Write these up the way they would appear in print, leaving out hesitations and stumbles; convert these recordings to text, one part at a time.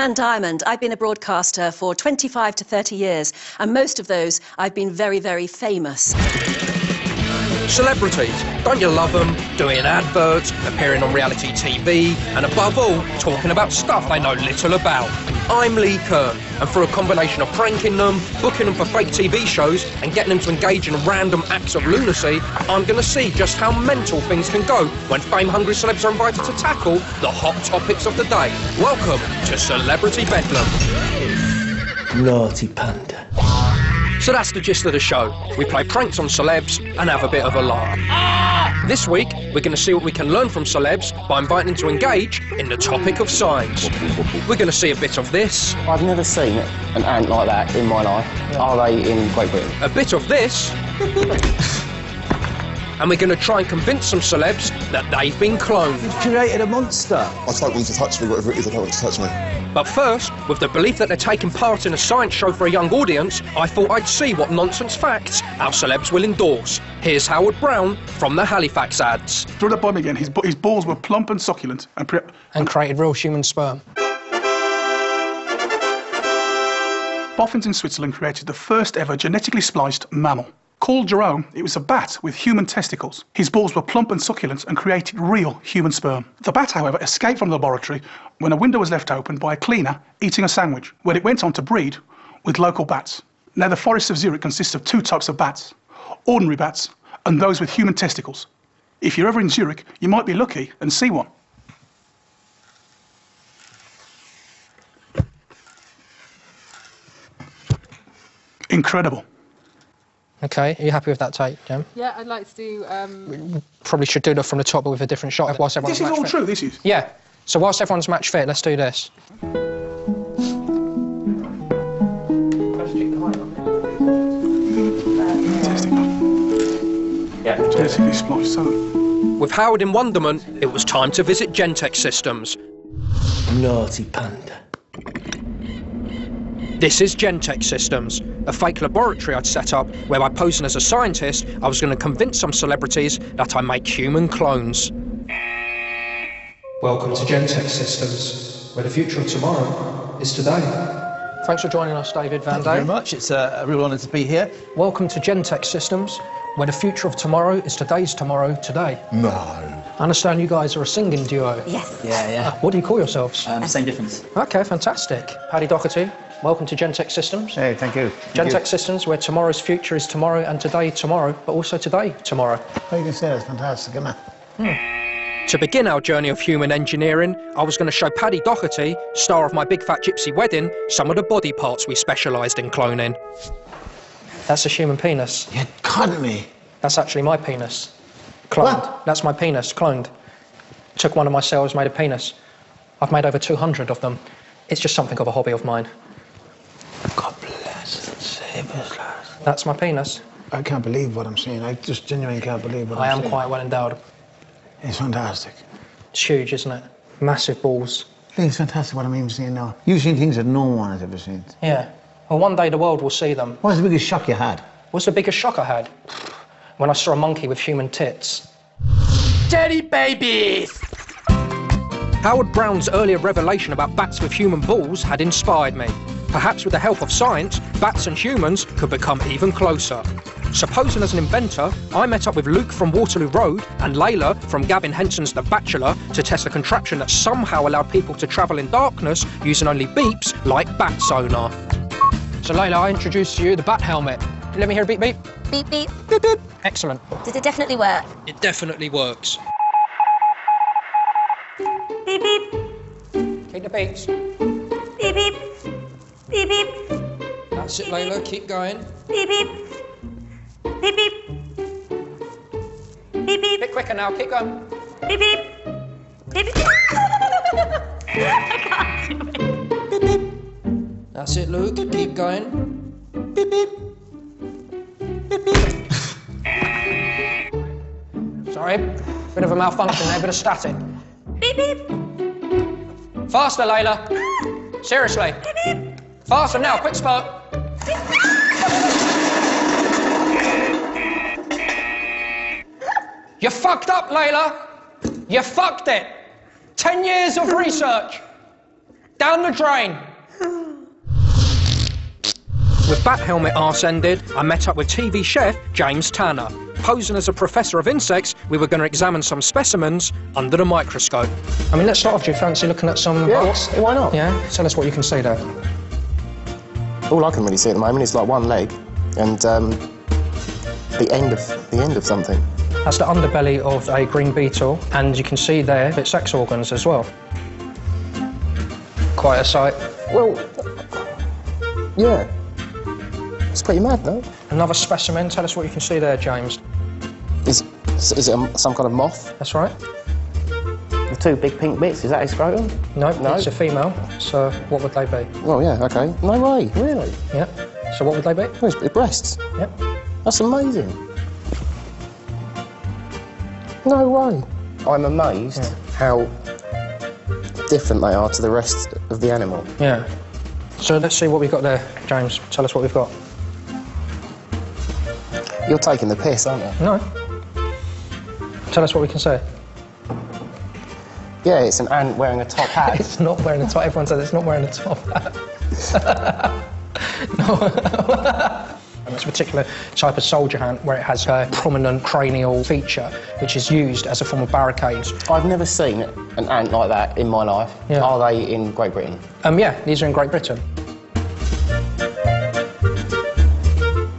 And Diamond. I've been a broadcaster for 25 to 30 years, and most of those I've been very, very famous. Celebrities, don't you love them? Doing adverts, appearing on reality TV, and above all, talking about stuff they know little about. I'm Lee Kern, and through a combination of pranking them, booking them for fake TV shows, and getting them to engage in random acts of lunacy, I'm going to see just how mental things can go when fame-hungry celebs are invited to tackle the hot topics of the day. Welcome to Celebrity Bedlam. Naughty panda. So that's the gist of the show. We play pranks on celebs and have a bit of a laugh. This week, we're going to see what we can learn from celebs by inviting them to engage in the topic of science. We're going to see a bit of this. I've never seen an ant like that in my life. Are they in Great Britain? A bit of this. And we're going to try and convince some celebs that they've been cloned. You've created a monster. I don't want to touch me, whatever it is, I don't want to touch me. But first, with the belief that they're taking part in a science show for a young audience, I thought I'd see what nonsense facts our celebs will endorse. Here's Howard Brown from the Halifax ads. Through the bottom again, his balls were plump and succulent and created real human sperm. Boffins in Switzerland created the first ever genetically spliced mammal. Called Jerome, it was a bat with human testicles. His balls were plump and succulent and created real human sperm. The bat, however, escaped from the laboratory when a window was left open by a cleaner eating a sandwich, where it went on to breed with local bats. Now, the forests of Zurich consists of two types of bats, ordinary bats and those with human testicles. If you're ever in Zurich, you might be lucky and see one. Incredible. Okay, are you happy with that take, Jem? Yeah, I'd like to do... We probably should do that from the top, but with a different shot. Whilst everyone's This is all match true, fit. this is? Yeah. So whilst everyone's match fit, let's do this. Genetically spliced, so... With Howard in wonderment, it was time to visit Gentex Systems. Naughty panda. This is Gentex Systems, a fake laboratory I'd set up where by posing as a scientist, I was going to convince some celebrities that I make human clones. Welcome to Gentex Systems, where the future of tomorrow is today. Thanks for joining us, David Van Day. Thank you very much. It's a real honour to be here. Welcome to Gentex Systems, where the future of tomorrow is today's tomorrow today. No. I understand you guys are a singing duo. Yes. Yeah. What do you call yourselves? Same difference. Okay, fantastic. Paddy Doherty, welcome to Gentex Systems. Hey, thank you. Gentex Systems, where tomorrow's future is tomorrow and today tomorrow, but also today tomorrow. Oh, you can say that's fantastic, isn't it? To begin our journey of human engineering, I was going to show Paddy Doherty, star of My Big Fat Gypsy Wedding, some of the body parts we specialised in cloning. That's a human penis. You're kidding me. That's actually my penis. Cloned. What? That's my penis, cloned. Took one of my cells, made a penis. I've made over 200 of them. It's just something of a hobby of mine. God bless and save us, lads. That's my penis. I can't believe what I'm seeing. I just genuinely can't believe what I'm seeing. I am quite well endowed. It's fantastic. It's huge, isn't it? Massive balls. It's fantastic what I'm even seeing now. You've seen things that no one has ever seen. Yeah. Well, one day the world will see them. What's the biggest shock you had? What's the biggest shock I had? When I saw a monkey with human tits. Teddy babies! Howard Brown's earlier revelation about bats with human balls had inspired me. Perhaps with the help of science, bats and humans could become even closer. So posing as an inventor, I met up with Luke from Waterloo Road and Layla from Gavin Henson's The Bachelor to test a contraption that somehow allowed people to travel in darkness using only beeps like bat sonar. So Layla, I introduced to you the bat helmet. Let me hear a beep beep. Beep, beep. Beep beep. Excellent. Did it definitely work? It definitely works. Beep, beep. Keep the beeps. Beep, beep. Beep, beep. That's it, Layla, keep going. Beep, beep. Beep, beep. Beep, beep. A bit quicker now, keep going. Beep, beep. Beep, beep. I can't do it. Beep beep. That's it, Luke, keep going. Beep beep. Beep beep. Sorry, bit of a malfunction there, bit of static. Beep, beep. Faster, Layla. Seriously. Beep, beep. Faster now, quick spurt. You fucked up, Layla. You fucked it. 10 years of research. Down the drain! With bat helmet arse ended, I met up with TV chef James Tanner. Posing as a professor of insects, we were going to examine some specimens under the microscope. I mean, let's start off. Do you fancy looking at some bots? Why not? Yeah? Tell us what you can see there. All I can really see at the moment is like one leg and the end of something. That's the underbelly of a green beetle, and you can see there its sex organs as well. Quite a sight. Well, yeah. It's pretty mad, though. Another specimen. Tell us what you can see there, James. Is it some kind of moth? That's right. The two big pink bits, is that his scrotum? No, No? it's a female. So what would they be? Oh, yeah, OK. No way, really? Yeah. So what would they be? Oh, it's breasts. Yep. That's amazing. No way. I'm amazed how different they are to the rest of the animal. Yeah. So let's see what we've got there, James. Tell us what we've got. You're taking the piss, aren't you? No. Tell us what we can see. Yeah, it's an ant wearing a top hat. It's not wearing a top. Everyone says it's not wearing a top hat. No. It's a particular type of soldier ant where it has a prominent cranial feature, which is used as a form of barricades. I've never seen an ant like that in my life. Yeah. Are they in Great Britain? Yeah, these are in Great Britain.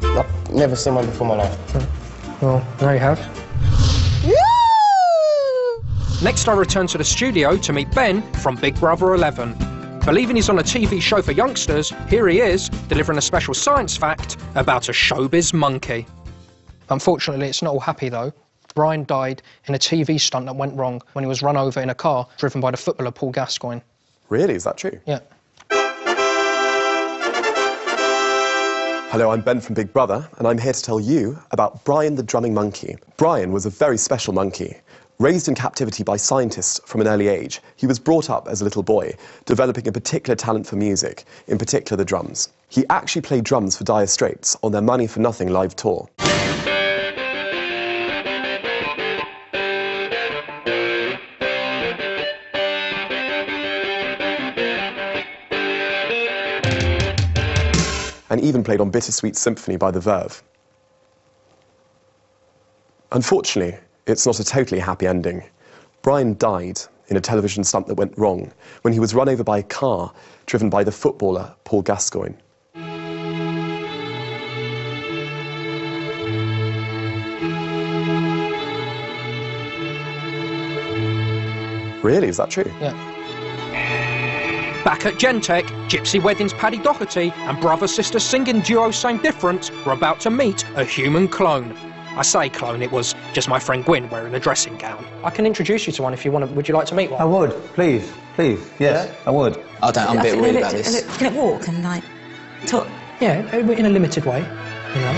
I've never seen one before in my life. Well, there you have. Next, I returned to the studio to meet Ben from Big Brother 11. Believing he's on a TV show for youngsters, here he is, delivering a special science fact about a showbiz monkey. Unfortunately, it's not all happy, though. Brian died in a TV stunt that went wrong when he was run over in a car driven by the footballer Paul Gascoigne. Really? Is that true? Yeah. Hello, I'm Ben from Big Brother, and I'm here to tell you about Brian the drumming monkey. Brian was a very special monkey. Raised in captivity by scientists from an early age, he was brought up as a little boy, developing a particular talent for music, in particular the drums. He actually played drums for Dire Straits on their Money for Nothing live tour. And even played on Bittersweet Symphony by The Verve. Unfortunately, it's not a totally happy ending. Brian died in a television stunt that went wrong when he was run over by a car driven by the footballer Paul Gascoigne. Really? Is that true? Yeah. Back at Gentech, Gypsy Wedding's Paddy Doherty and brother-sister singing duo Same Difference were about to meet a human clone. I say clone, it was just my friend Gwyn wearing a dressing gown. I can introduce you to one if you want to. Would you like to meet one? I would, please, yes, I would. I'm a bit worried about this. Can it walk and, like, talk? Yeah, in a limited way, you know.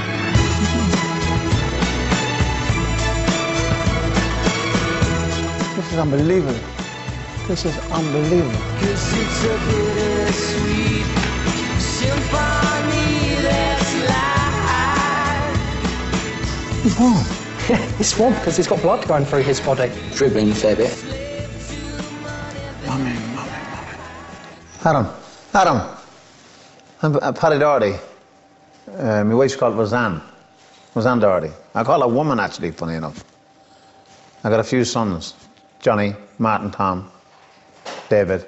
This is unbelievable. This is unbelievable. He's warm. Yeah, he's warm because he's got blood going through his body. Dribbling a fair bit. Mummy. Adam, I'm Paddy Doherty. My wife's called Roseanne Doherty. I call her woman, actually, funny enough. I got a few sons, Johnny, Martin, Tom, David,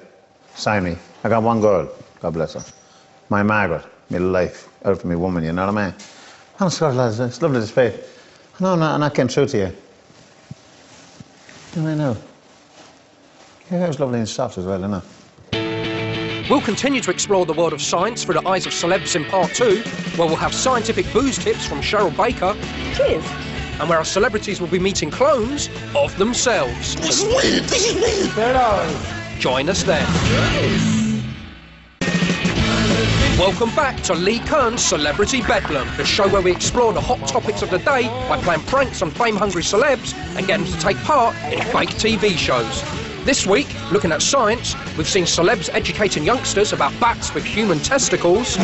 Simon. I got one girl, God bless her. My Margaret, my life, out for me woman, you know what I mean? Honest God, lads, it's lovely to speak. No, I'm not getting through to you. I know. Your hair's lovely and soft as well, isn't it? We'll continue to explore the world of science through the eyes of celebs in part 2, where we'll have scientific booze tips from Cheryl Baker. Cheers. And where our celebrities will be meeting clones of themselves. This is weird. Join us then. Welcome back to Lee Kern's Celebrity Bedlam, the show where we explore the hot topics of the day by playing pranks on fame-hungry celebs and getting them to take part in fake TV shows. This week, looking at science, we've seen celebs educating youngsters about bats with human testicles,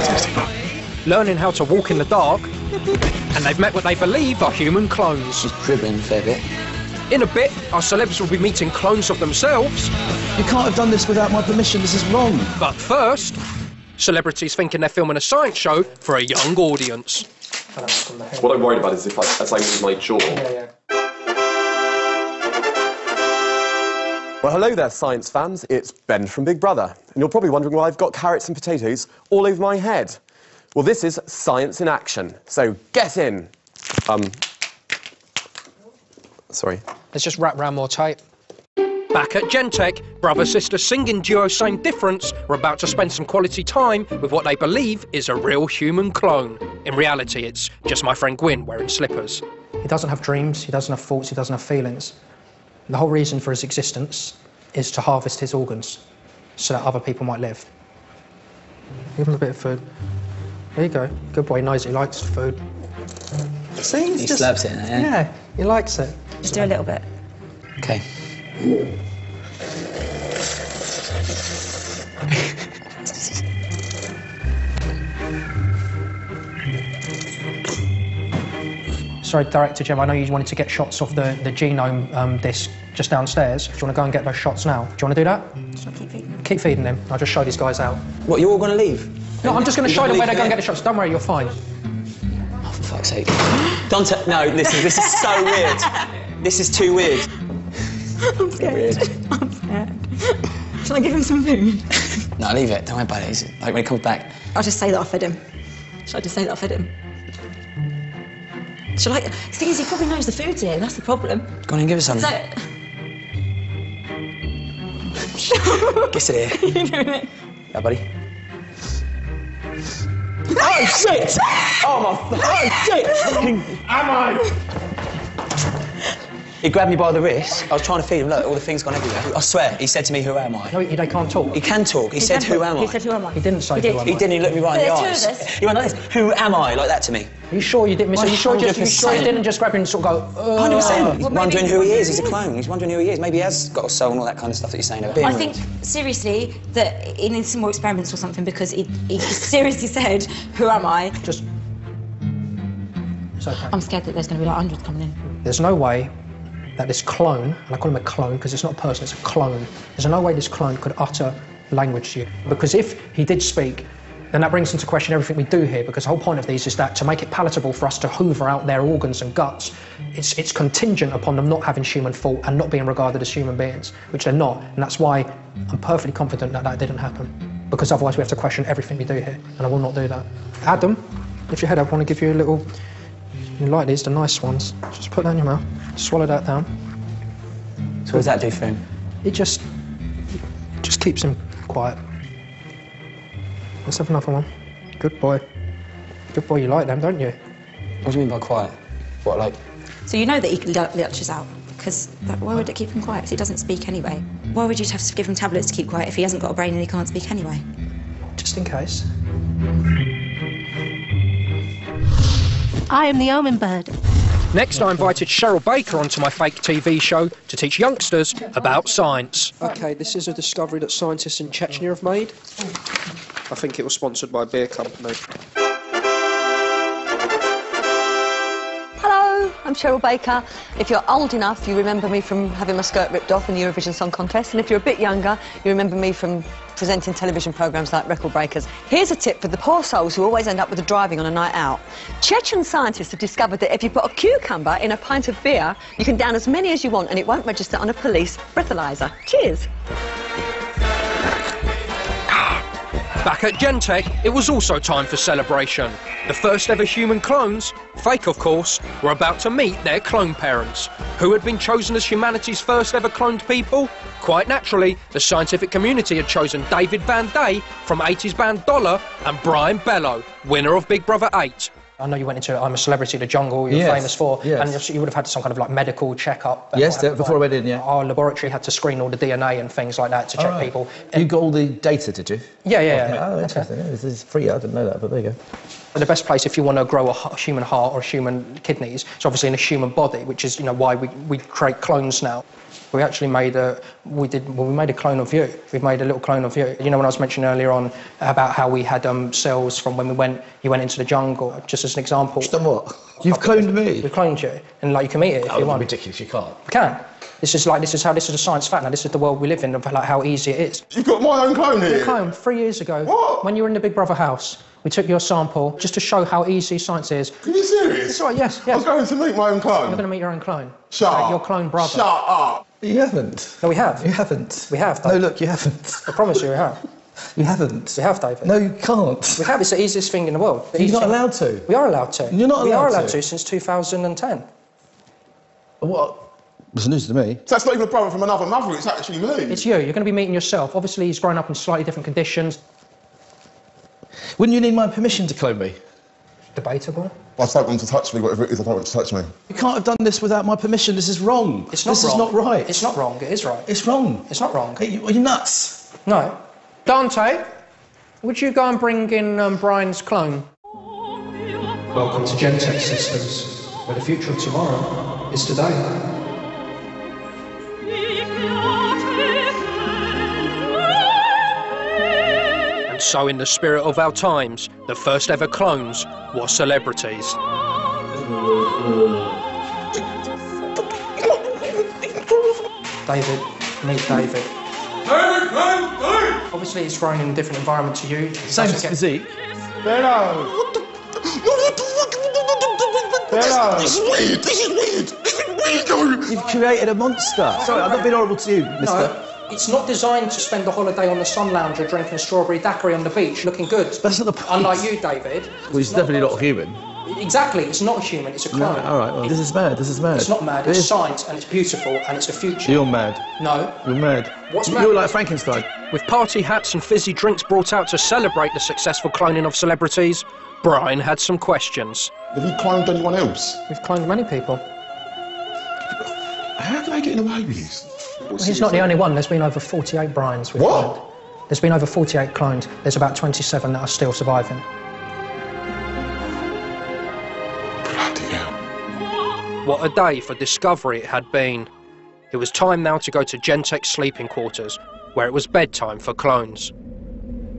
learning how to walk in the dark, and they've met what they believe are human clones. She's dribbling a fair bit. In a bit, our celebs will be meeting clones of themselves, You can't have done this without my permission. This is wrong. But first, celebrities thinking they're filming a science show for a young audience. What I'm worried about is as I move my jaw. Well, hello there, science fans. It's Ben from Big Brother. And you're probably wondering why I've got carrots and potatoes all over my head. Well, this is science in action. So get in. Sorry. Let's just wrap round more tape. Back at Gentech, brother-sister singing duo Same Difference are about to spend some quality time with what they believe is a real human clone. In reality, it's just my friend Gwyn wearing slippers. He doesn't have dreams, he doesn't have thoughts, he doesn't have feelings. The whole reason for his existence is to harvest his organs so that other people might live. Give him a bit of food. There you go. Good boy, he knows he likes food. See, He slurps it, yeah? Yeah, he likes it. Just do a little bit. Okay. Sorry, Director Jim, I know you wanted to get shots of the genome disc just downstairs. Do you want to go and get those shots now? Do you want to do that? Just keep feeding them. Keep feeding them. I'll just show these guys out. What, you're all going to leave? No, I'm just going to show them where they're going to get the shots. Don't worry, you're fine. Oh, for fuck's sake. Don't no, listen, this is so weird. This is too weird. I'm scared. I'm scared. Shall I give him some food? No, leave it. Don't worry about it. Like, when he comes back. I'll just say that I fed him. Shall I just say that I fed him? Shall I? The thing is, he probably knows the food's here. That's the problem. Go on and give us something. Get it here. You're doing it. Yeah, buddy. Oh, shit! Oh, my... Oh, shit! Am I? He grabbed me by the wrist. I was trying to feed him. Look, all the things gone everywhere. I swear, he said to me, "Who am I?" No, they can't talk. He can talk. He said, "Who am I?" He said, "Who am I?" He didn't say He who am He I. didn't. He looked me right in the There are eyes. two of us. He went like this. "Who am I?" Like that to me. Are you sure you didn't miss it? Are you sure you 100%. didn't just grab him and sort of go, 100%. He's Well, wondering maybe- who he is. He's a clone. He's wondering who he is. Maybe he has got a soul and all that kind of stuff that you're saying about. I think, seriously, that he needs some more experiments or something, because he seriously said, "Who am I?" Just... It's okay. I'm scared that there's going to be like hundreds coming in. There's no way that this clone, and I call him a clone because it's not a person, it's a clone. There's no way this clone could utter language to you. Because if he did speak, then that brings into question everything we do here, because the whole point of these is that to make it palatable for us to hoover out their organs and guts, it's contingent upon them not having human thought and not being regarded as human beings, which they're not. And that's why I'm perfectly confident that that didn't happen. Because otherwise we have to question everything we do here, and I will not do that. Adam, lift your head up, I want to give you a little... You like these, the nice ones. Just put that in your mouth. Swallow that down. So what does that do for him? It just keeps him quiet. Let's have another one. Good boy. Good boy, you like them, don't you? What do you mean by quiet? What, like? So you know that he latches out, because why would it keep him quiet? Because he doesn't speak anyway. Why would you have to give him tablets to keep quiet if he hasn't got a brain and he can't speak anyway? Just in case. I am the omen bird. Next, I invited Cheryl Baker onto my fake TV show to teach youngsters about science. OK, this is a discovery that scientists in Chechnya have made. I think it was sponsored by a beer company. Hello, I'm Cheryl Baker. If you're old enough, you remember me from having my skirt ripped off in the Eurovision Song Contest, and if you're a bit younger, you remember me from presenting television programmes like Record Breakers. Here's a tip for the poor souls who always end up with a driving on a night out. Chechen scientists have discovered that if you put a cucumber in a pint of beer, you can down as many as you want and it won't register on a police breathalyzer. Cheers. Back at Gentech, it was also time for celebration. The first ever human clones, fake of course, were about to meet their clone parents. Who had been chosen as humanity's first ever cloned people? Quite naturally, the scientific community had chosen David Van Day from 80s band Dollar and Brian Bellow, winner of Big Brother 8. I know you went into I'm a Celebrity, the jungle, you're famous for, and you would have had some kind of like medical checkup. Yes, before I went in, yeah. Our laboratory had to screen all the DNA and things like that to check people. You got all the data, did you? Yeah. Oh, interesting. Yeah, this is free, I didn't know that, but there you go. The best place if you want to grow a human heart or human kidneys is obviously in a human body, which is, you know, why we create clones now. We actually made we made a clone of you. We've made a little clone of you. You know, when I was mentioning earlier on about how we had cells from when you went into the jungle, just as an example. Just done what? You've cloned me? We've cloned you, and like you can eat it if you want. Ridiculous, you can't. You can. This is a science fact now. This is the world we live in, of like how easy it is. You've got my own clone here? Your clone, 3 years ago. What? When you were in the Big Brother house, we took your sample just to show how easy science is. Are you serious? It's all right, yes. I was going to meet my own clone. You're going to meet your own clone. Shut up. Your clone brother. Shut up. You haven't. No, we have. You haven't. We have, No, David. look, you haven't. I promise you we have. You haven't. We have, David. No, you can't. We have. It's the easiest thing in the world. You're not allowed to. We are allowed to. You're not allowed to. We are allowed to since 2010. What? It's news to me. So that's not even a brother from another mother, it's actually me. It's you. You're going to be meeting yourself. Obviously, he's grown up in slightly different conditions. Wouldn't you need my permission to clone me? Debatable. I don't want to touch me, whatever it is, I don't want to touch me. You can't have done this without my permission. This is wrong. It's not this wrong. is not right. It's not wrong. It is right. It's wrong. It's not wrong. Are you nuts? No. Dante, would you go and bring in Brian's clone? Welcome to Gentex Systems, where the future of tomorrow is today. And so, in the spirit of our times, the first ever clones were celebrities. David, meet David. Obviously, he's grown in a different environment to you. Same physique. Hello. This is weird, this is weird, this is weird. You've created a monster. Sorry, I'm not being horrible to you, mister. No, it's not designed to spend a holiday on the sun lounger drinking a strawberry daiquiri on the beach looking good. That's not the point. Unlike you, David. Well, he's definitely not human. Exactly, it's not a human, it's a clone. No, all right, well, this is mad, this is mad. It's not mad, it's science and it's beautiful and it's the future. You're mad. No. You're mad. What's mad? You're like Frankenstein. With party hats and fizzy drinks brought out to celebrate the successful cloning of celebrities, Brian had some questions. Have you cloned anyone else? We've cloned many people. How do they get away with this? Well, he's not the only one, there's been over 48 Brians we've What? cloned. There's been over 48 cloned, there's about 27 that are still surviving. Bloody hell. What a day for discovery it had been. It was time now to go to Gentex sleeping quarters, where it was bedtime for clones.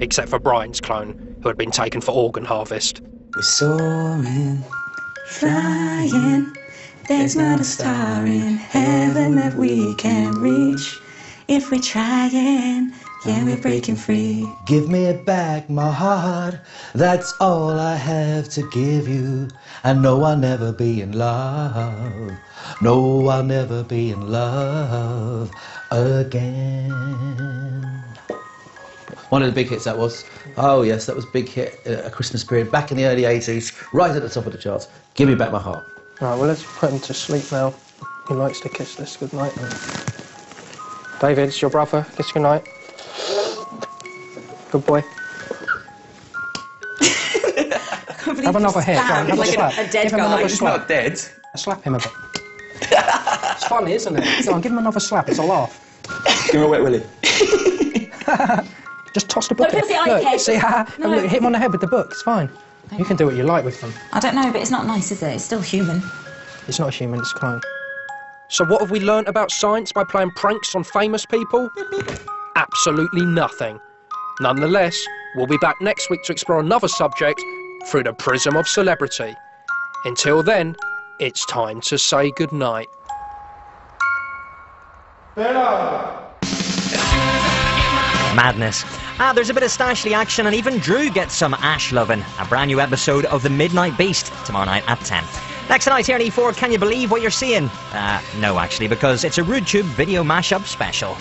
Except for Brian's clone, who had been taken for organ harvest. We're soaring, flying. There's not a star in heaven that we can reach. If we're trying, yeah, we're breaking free. Give me back my heart, that's all I have to give you. And no, I'll never be in love. No, I'll never be in love again. One of the big hits that was. Oh yes, that was a big hit, a Christmas period, back in the early 80s, right at the top of the charts. Give me back my heart. Right, well, let's put him to sleep now. He likes to kiss this goodnight. David, it's your brother. Kiss goodnight. Good boy. Have another hit. Have a slap. A dead Give him guy. another He's slap. not dead. Slap him a bit. It's funny, isn't it? Go on, give him another slap. It's a laugh. Give me a wet willy. Just toss the book. Look, in. it's the iPad. See, No. look, hit him on the head with the book. It's fine. You can do what you like with them. I don't know, but it's not nice, is it? It's still human. It's not a human, it's a clone. So what have we learnt about science by playing pranks on famous people? Absolutely nothing. Nonetheless, we'll be back next week to explore another subject through the prism of celebrity. Until then, it's time to say goodnight. Madness. There's a bit of Stashly action and even Drew gets some Ash lovin'. A brand new episode of The Midnight Beast tomorrow night at 10. Next tonight here on E4, can you believe what you're seeing? No, actually, because it's a RudeTube video mashup special.